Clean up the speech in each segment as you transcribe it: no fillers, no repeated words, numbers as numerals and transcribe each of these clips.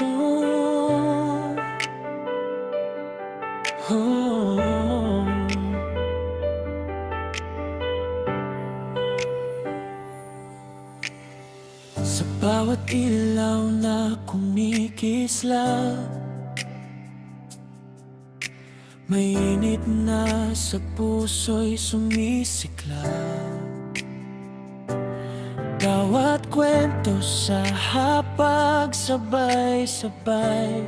Oh, oh. Sa bawat ilaw na kumikislap, may init na sa puso'y sumisiklab. Bawat kwento sa hapag sabay-sabay,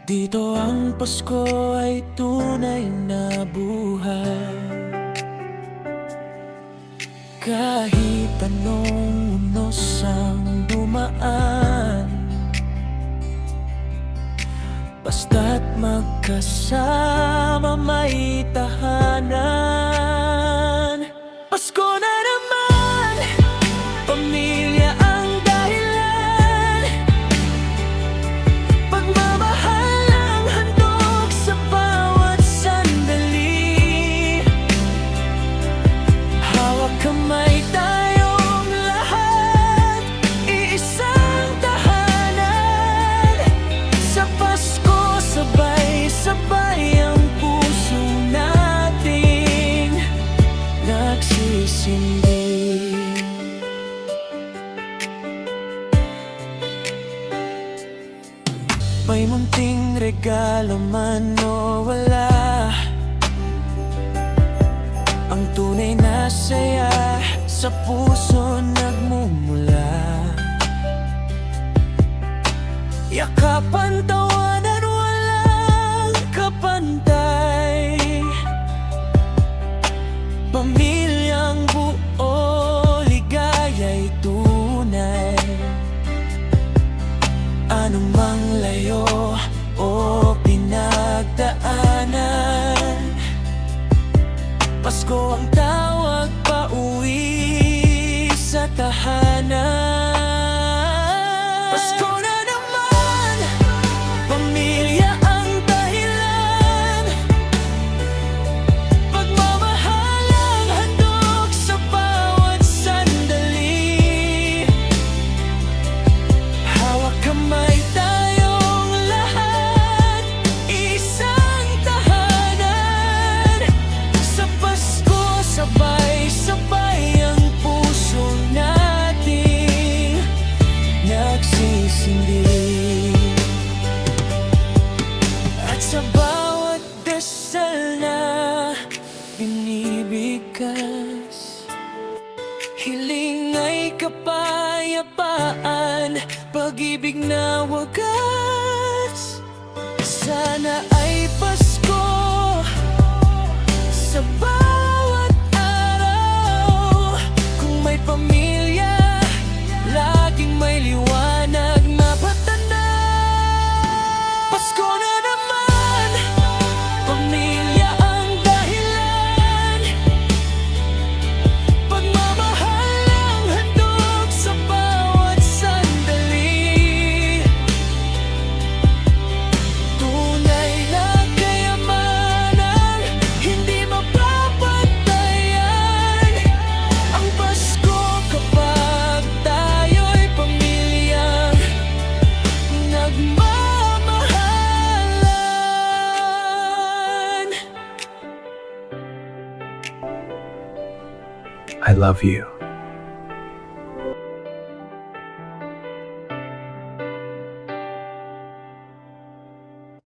dito ang Pasko ay tunay na buhay. Kahit anong unos ang dumaan, basta't magkasama may tahanan. Pasko na naman, pamilya ang dahilan, pagmamahal ang handog sa bawat sandali. Hawak kamay tayong lahat, iisang tahanan. Sa Pasko sabay-sabay ang puso nating nagsisindi. May munting regalo man o wala, ang tunay na saya sa puso nagmumula. Yakapan, tawanan, walang kapantay, pamilyang buo, ligaya'y tunay. Anumang layo o pinagdaanan, Pasko ang tawag pauwi sa tahanan. Pasko na naman, pamilya ang dahilan, pagmamahal ang handog sa bawat sandali. Hawak kamay tayong lahat, isang tahanan. Sa Pasko sabay-sabay ang puso nating nagsisindi. At sa bawat dasal na binibigkas, hiling ay kapayapaan, pag-ibig na wagas. Sana ay Pasko sa bawat araw, kung may pamilya, laging may liwanag na patanaw. Pasko na naman, pamilya ang dahilan, pagmamahal ang handog sa bawat sandali. Tunay na kayamanan, hindi mapapatayan ang Pasko kapag tayo'y pamilyang nagmamahalan. I love you.